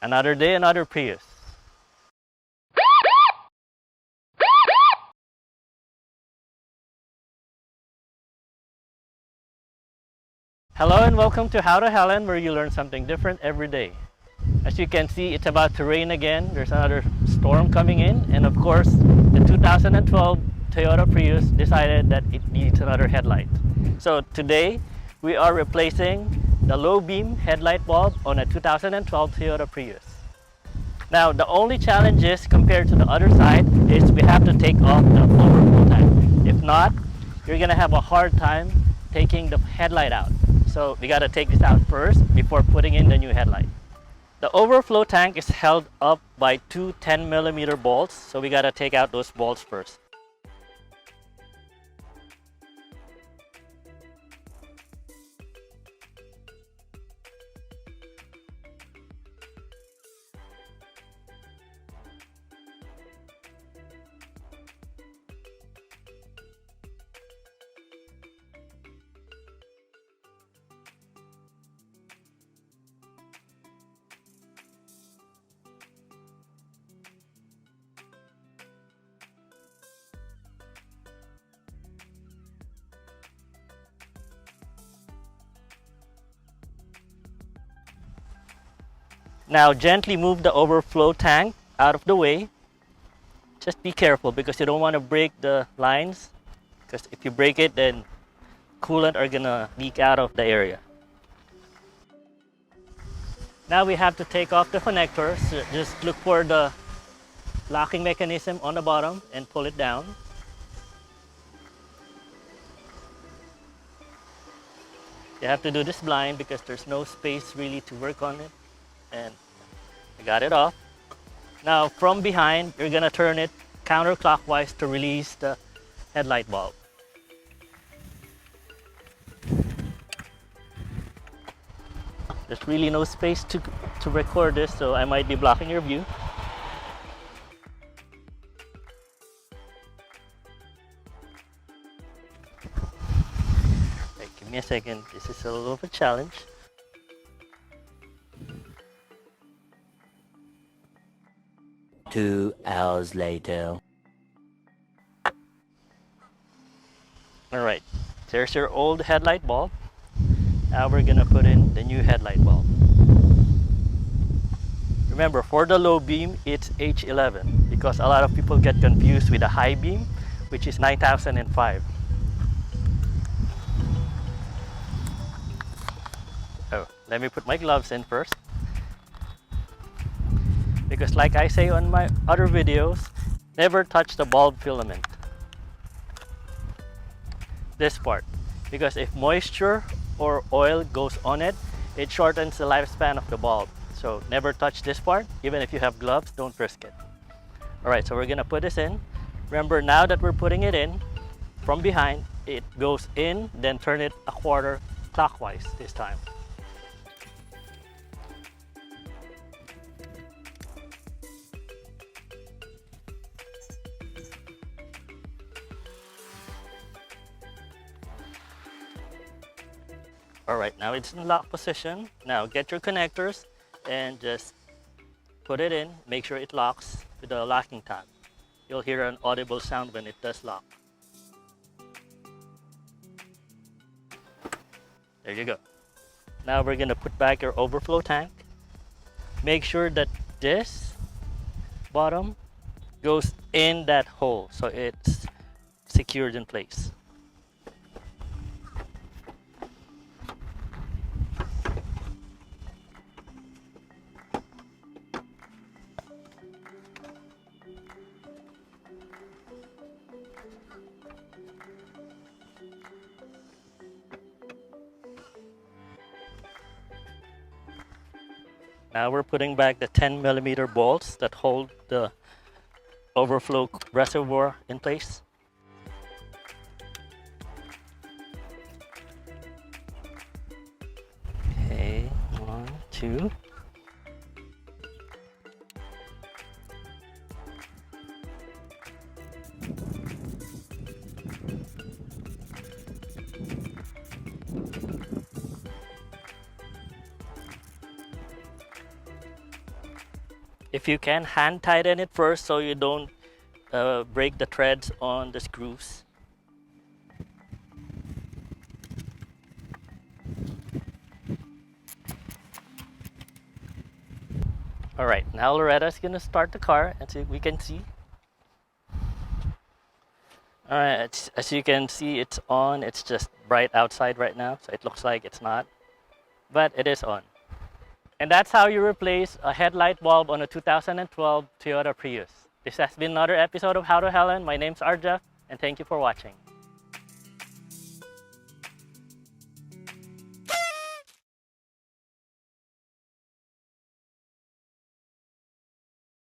Another day, another Prius. Hello and welcome to How to Helen, where you learn something different every day. As you can see, it's about to rain again. There's another storm coming in, and of course, the 2012 Toyota Prius decided that it needs another headlight. So today, we are replacing the low beam headlight bulb on a 2012 Toyota Prius. Now, the only challenge is, compared to the other side, is we have to take off the overflow tank. If not, you're gonna have a hard time taking the headlight out. So we gotta take this out first before putting in the new headlight. The overflow tank is held up by two 10mm bolts, so we gotta take out those bolts first. Now gently move the overflow tank out of the way. Just be careful because you don't want to break the lines, because if you break it, then coolant are gonna leak out of the area. Now we have to take off the connectors. So just look for the locking mechanism on the bottom and pull it down. You have to do this blind because there's no space really to work on it. And I got it off. Now from behind, you're gonna turn it counterclockwise to release the headlight bulb. There's really no space to record this, so I might be blocking your view. Okay, give me a second. This is a little of a challenge. Two hours later. Alright, there's your old headlight bulb. Now we're gonna put in the new headlight bulb. Remember, for the low beam, it's H11 because a lot of people get confused with the high beam, which is 9005. Oh, let me put my gloves in first. Because like I say on my other videos, never touch the bulb filament. This part. Because if moisture or oil goes on it, it shortens the lifespan of the bulb. So never touch this part. Even if you have gloves, don't risk it. Alright, so we're gonna put this in. Remember, now that we're putting it in, from behind, it goes in, then turn it a quarter clockwise this time. Alright, now it's in lock position. Now get your connectors and just put it in. Make sure it locks with the locking tab. You'll hear an audible sound when it does lock. There you go. Now we're gonna put back your overflow tank. Make sure that this bottom goes in that hole so it's secured in place. Now we're putting back the 10mm bolts that hold the overflow reservoir in place. Okay, 1, 2. If you can, hand tighten it first so you don't break the threads on the screws. All right, now Loretta's gonna start the car, and so we can see. All right, as you can see, it's on. It's just bright outside right now, so it looks like it's not, but it is on. And that's how you replace a headlight bulb on a 2012 Toyota Prius. This has been another episode of How to Helen. My name's Arja, and thank you for watching.